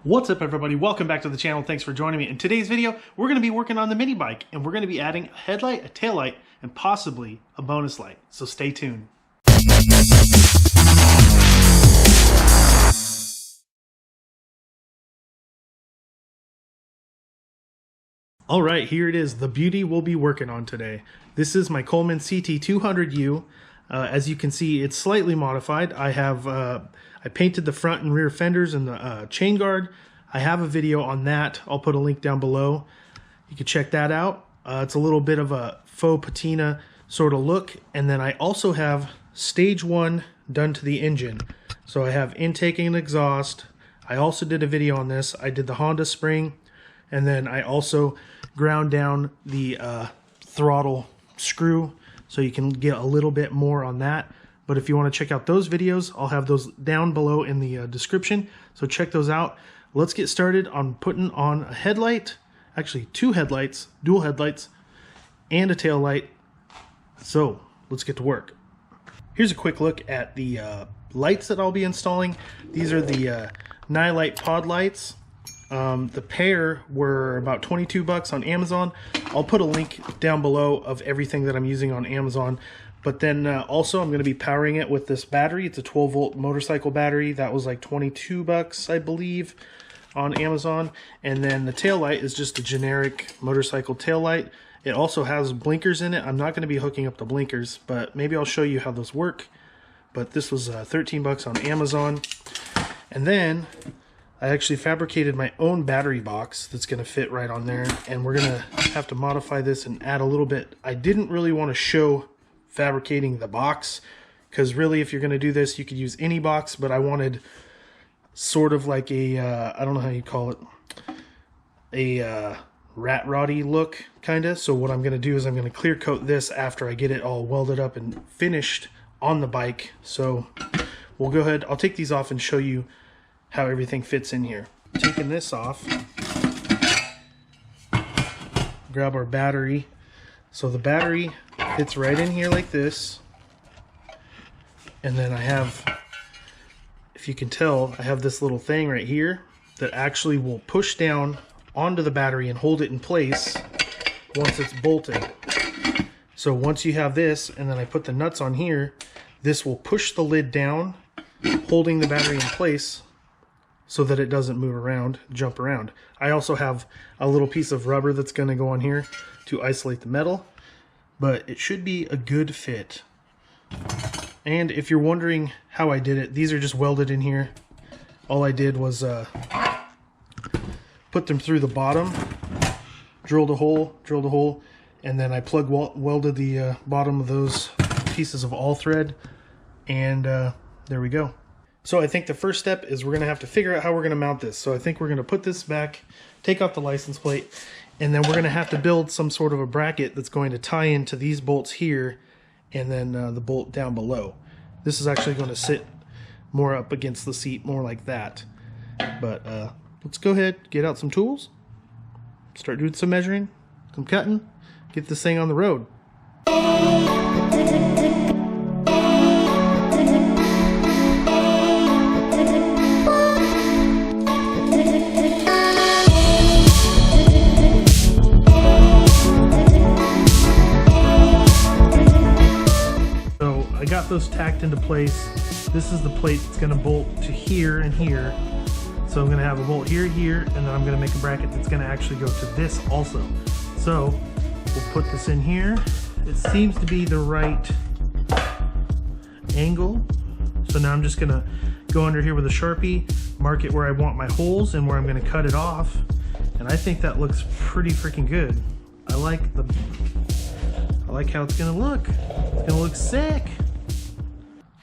What's up everybody, welcome back to the channel. Thanks for joining me. In today's video, we're going to be working on the mini bike and we're going to be adding a headlight, a tail light, and possibly a bonus light. So stay tuned. All right, here it is, the beauty we'll be working on today. This is my Coleman CT200u. As you can see, it's slightly modified. I painted the front and rear fenders and the chain guard. I have a video on that. I'll put a link down below. You can check that out. It's a little bit of a faux patina sort of look. And then I also have stage 1 done to the engine. So I have intake and exhaust. I also did a video on this. I did the Honda spring. And then I also ground down the throttle screw so you can get a little bit more on that. But if you want to check out those videos, I'll have those down below in the description. So check those out. Let's get started on putting on a headlight, actually 2 headlights, dual headlights, and a tail light. So let's get to work. Here's a quick look at the lights that I'll be installing. These are the Taillight pod lights. The pair were about 22 bucks on Amazon. I'll put a link down below of everything that I'm using on Amazon. But then also I'm going to be powering it with this battery. It's a 12-volt motorcycle battery. That was like 22 bucks, I believe, on Amazon. And then the tail light is just a generic motorcycle tail light. It also has blinkers in it. I'm not going to be hooking up the blinkers, but maybe I'll show you how those work. But this was 13 bucks on Amazon. And then I actually fabricated my own battery box that's going to fit right on there, and we're going to have to modify this and add a little bit. I didn't really want to show fabricating the box because really if you're going to do this you could use any box, but I wanted sort of like a I don't know how you call it, a rat roddy look kind of. So what I'm going to do is I'm going to clear coat this after I get it all welded up and finished on the bike. So we'll go ahead, I'll take these off and show you how everything fits in here. Taking this off, grab our battery. So the battery fits right in here like this. And then I have, if you can tell, I have this little thing right here that actually will push down onto the battery and hold it in place once it's bolted. So once you have this, and then I put the nuts on here, this will push the lid down, holding the battery in place so that it doesn't move around, jump around. I also have a little piece of rubber that's going to go on here to isolate the metal, but it should be a good fit. And if you're wondering how I did it, these are just welded in here. All I did was put them through the bottom, drilled a hole, and then I plug welded the bottom of those pieces of all thread, and there we go. So I think the first step is we're going to have to figure out how we're going to mount this. So I think we're going to put this back, take off the license plate, and then we're going to have to build some sort of a bracket that's going to tie into these bolts here and then the bolt down below. This is actually going to sit more up against the seat, more like that. But let's go ahead, get out some tools, start doing some measuring, some cutting, get this thing on the road. Got those tacked into place. This is the plate that's going to bolt to here and here. So I'm going to have a bolt here, here, and then I'm going to make a bracket that's going to actually go to this also. So we'll put this in here. It seems to be the right angle. So now I'm just going to go under here with a Sharpie, mark it where I want my holes and where I'm going to cut it off. And I think that looks pretty freaking good. I like how it's going to look. It's going to look sick.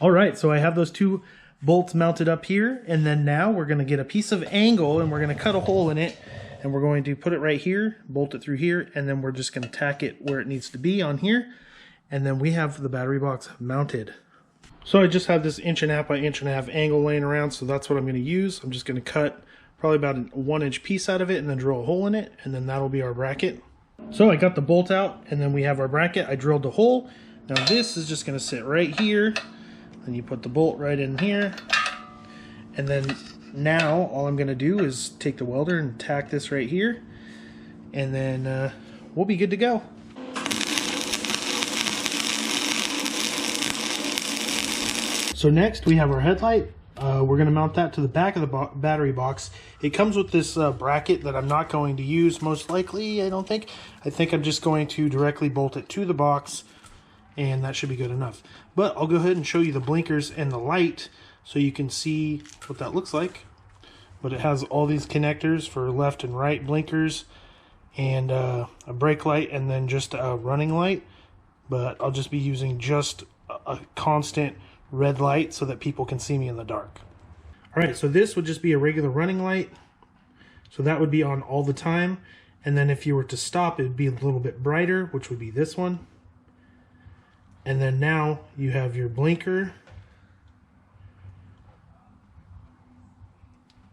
All right, so I have those 2 bolts mounted up here, and then now we're going to get a piece of angle and we're going to cut a hole in it, and we're going to put it right here, bolt it through here, and then we're just going to tack it where it needs to be on here, and then we have the battery box mounted. So I just have this 1.5 by 1.5 angle laying around, so that's what I'm going to use. I'm just going to cut probably about a 1-inch piece out of it and then drill a hole in it, and then that'll be our bracket. So I got the bolt out, and then we have our bracket. I drilled a hole. Now this is just going to sit right here. Then you put the bolt right in here, and then Now all I'm going to do is take the welder and tack this right here, and then we'll be good to go. So next we have our headlight. We're going to mount that to the back of the battery box. It comes with this bracket that I'm not going to use most likely, I don't think. I think I'm just going to directly bolt it to the box, and that should be good enough. But I'll go ahead and show you the blinkers and the light so you can see what that looks like. But it has all these connectors for left and right blinkers, and a brake light, and then just a running light. But I'll just be using just a constant red light so that people can see me in the dark. Alright, so this would just be a regular running light. So that would be on all the time. And then if you were to stop, it would be a little bit brighter, which would be this one. And then now you have your blinker.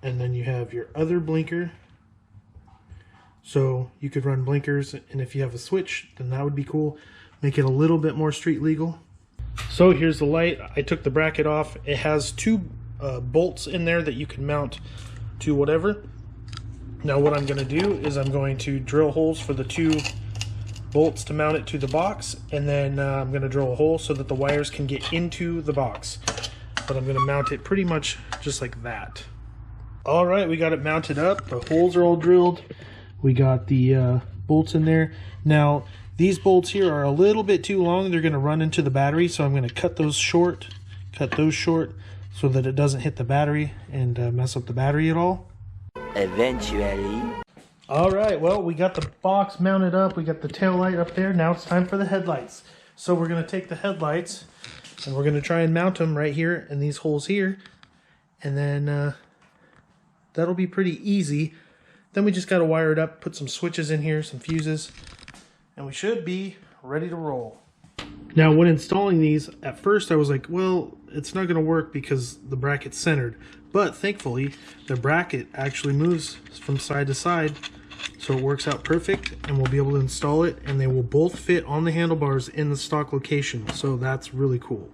And then you have your other blinker. So you could run blinkers, and if you have a switch, then that would be cool. Make it a little bit more street legal. So here's the light. I took the bracket off. It has two bolts in there that you can mount to whatever. Now what I'm going to do is I'm going to drill holes for the two bolts to mount it to the box, and then I'm going to drill a hole so that the wires can get into the box. But I'm going to mount it pretty much just like that. Alright, we got it mounted up. The holes are all drilled. We got the bolts in there. Now these bolts here are a little bit too long. They're going to run into the battery, so I'm going to cut those short so that it doesn't hit the battery and mess up the battery at all. Eventually. Alright, well, we got the box mounted up. We got the tail light up there. Now it's time for the headlights. So we're going to take the headlights and we're going to try and mount them right here in these holes here. And then that'll be pretty easy. Then we just got to wire it up, put some switches in here, some fuses, and we should be ready to roll. Now when installing these, at first I was like, well, it's not going to work because the bracket's centered. But thankfully, the bracket actually moves from side to side, so it works out perfect, and we'll be able to install it, and they will both fit on the handlebars in the stock location, so that's really cool.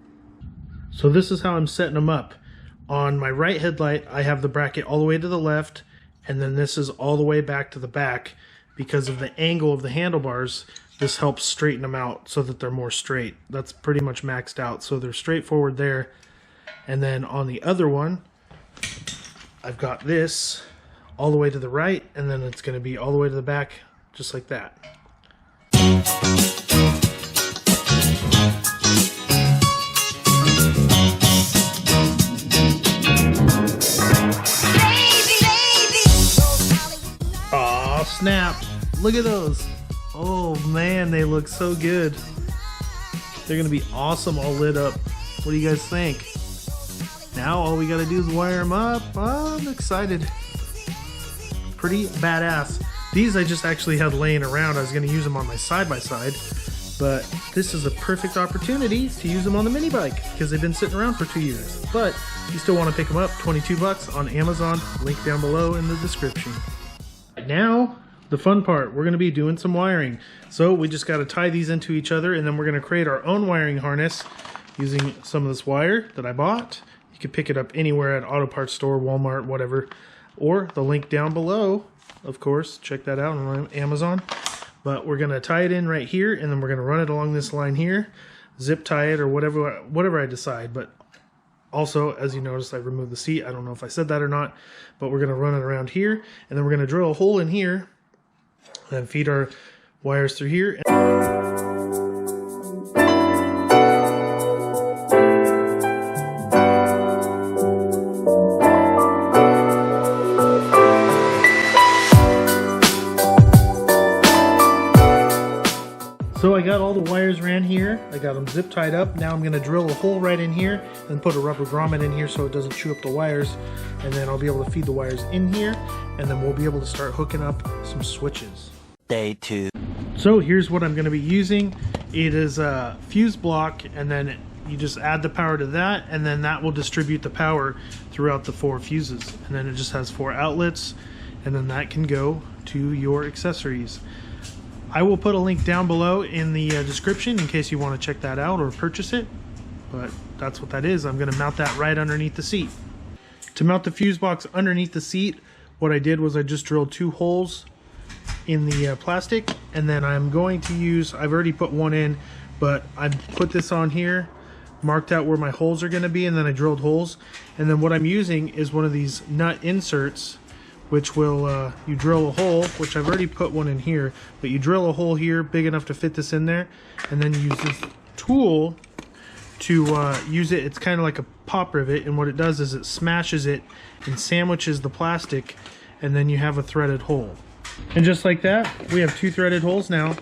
So this is how I'm setting them up. On my right headlight, I have the bracket all the way to the left, and then this is all the way back to the back. Because of the angle of the handlebars, this helps straighten them out so that they're more straight. That's pretty much maxed out, so they're straightforward there. And then on the other one, I've got this all the way to the right, and then it's going to be all the way to the back, just like that. Aw, snap! Look at those! Oh man, they look so good. They're going to be awesome all lit up. What do you guys think? Now all we gotta do is wire them up. Oh, I'm excited. Pretty badass. These I just actually had laying around. I was gonna use them on my side-by-side, but this is a perfect opportunity to use them on the mini bike because they've been sitting around for 2 years. But if you still want to pick them up, 22 bucks on Amazon. Link down below in the description. Now, the fun part. We're gonna be doing some wiring. So we just gotta tie these into each other, and then we're gonna create our own wiring harness using some of this wire that I bought. You can pick it up anywhere at auto parts store, Walmart, whatever, or the link down below, of course. Check that out on Amazon. But we're going to tie it in right here, and then we're going to run it along this line here, zip tie it or whatever I decide. But also, as you notice, I removed the seat. I don't know if I said that or not, but we're going to run it around here, and then we're going to drill a hole in here and feed our wires through here. So I got all the wires ran here. I got them zip tied up. Now I'm going to drill a hole right in here and put a rubber grommet in here so it doesn't chew up the wires. And then I'll be able to feed the wires in here, and then we'll be able to start hooking up some switches. Day 2. So here's what I'm going to be using. It is a fuse block, and then you just add the power to that, and then that will distribute the power throughout the 4 fuses. And then it just has 4 outlets, and then that can go to your accessories. I will put a link down below in the description in case you want to check that out or purchase it. But that's what that is. I'm going to mount that right underneath the seat. To mount the fuse box underneath the seat, what I did was I just drilled 2 holes in the plastic, and then I'm going to use, I've already put one in, but I put this on here, marked out where my holes are going to be, and then I drilled holes. And then what I'm using is one of these nut inserts, which will, you drill a hole, which I've already put one in here, but you drill a hole here big enough to fit this in there, and then you use this tool to use it. It's kind of like a pop rivet, and what it does is it smashes it and sandwiches the plastic, and then you have a threaded hole. And just like that, we have 2 threaded holes now.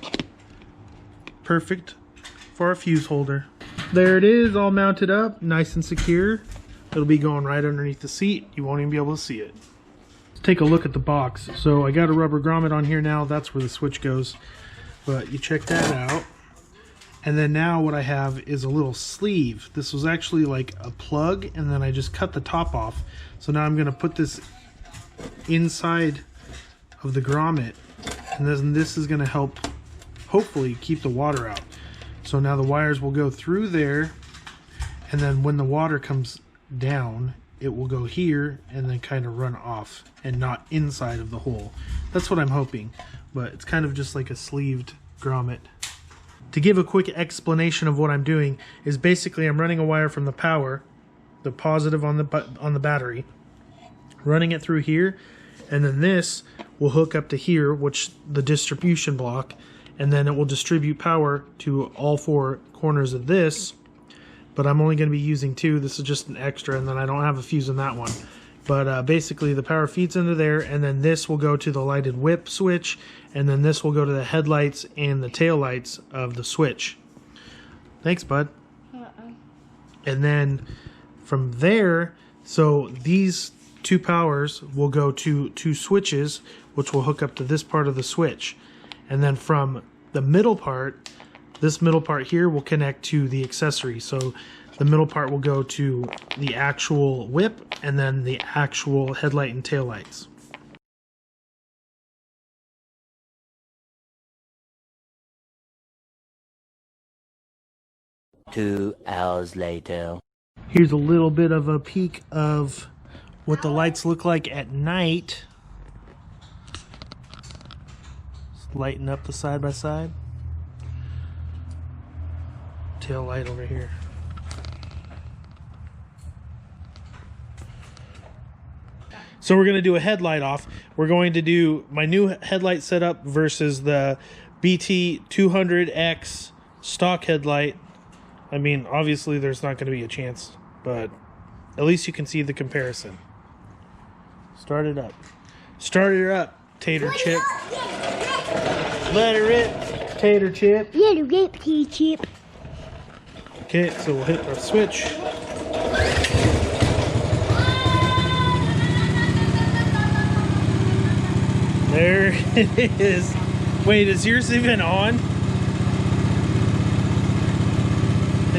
Perfect for our fuse holder. There it is, all mounted up, nice and secure. It'll be going right underneath the seat. You won't even be able to see it. Let's take a look at the box. So I got a rubber grommet on here now. That's where the switch goes. But you check that out. And then now what I have is a little sleeve. This was actually like a plug, and then I just cut the top off. So now I'm going to put this inside of the grommet, and then this is going to help hopefully keep the water out. So now the wires will go through there, and then when the water comes down, it will go here and then kind of run off and not inside of the hole. That's what I'm hoping, but it's kind of just like a sleeved grommet. To give a quick explanation of what I'm doing is basically I'm running a wire from the power, the positive on the battery, running it through here, and then this will hook up to here, which the distribution block, and then it will distribute power to all 4 corners of this. But I'm only going to be using 2. This is just an extra, and then I don't have a fuse in that one. But basically the power feeds into there, and then this will go to the lighted whip switch, and then this will go to the headlights and the tail lights of the switch. Thanks, bud. And then from there, so these 2 powers will go to 2 switches, which will hook up to this part of the switch. And then from the middle part, this middle part here will connect to the accessory. So the middle part will go to the actual whip, and then the actual headlight and tail lights. Two hours later. Here's a little bit of a peek of what the lights look like at night. Just lighten up the side by side. Tail light over here. So we're going to do a headlight off. We're going to do my new headlight setup versus the BT200X stock headlight. I mean, obviously there's not going to be a chance, but at least you can see the comparison. Start it up. Start her up, tater chip. Let her rip, tater chip. Let her rip, tater chip. Okay, so we'll hit our switch. There it is. Wait, is yours even on?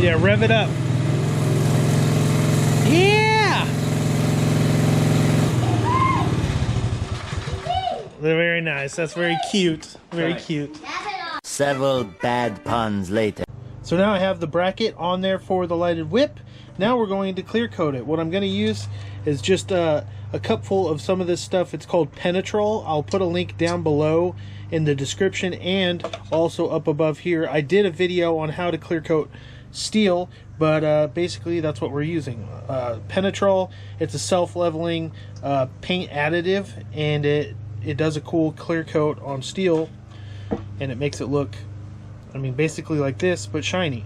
Yeah, rev it up. Yeah! They're very nice. That's very cute. Very cute. Several bad puns later. So now I have the bracket on there for the lighted whip. Now we're going to clear coat it. What I'm going to use is just a cupful of some of this stuff. It's called Penetrol. I'll put a link down below in the description and also up above here. I did a video on how to clear coat steel, but basically that's what we're using. Penetrol, it's a self-leveling paint additive, and it does a cool clear coat on steel, and it makes it look, I mean, basically like this, but shiny.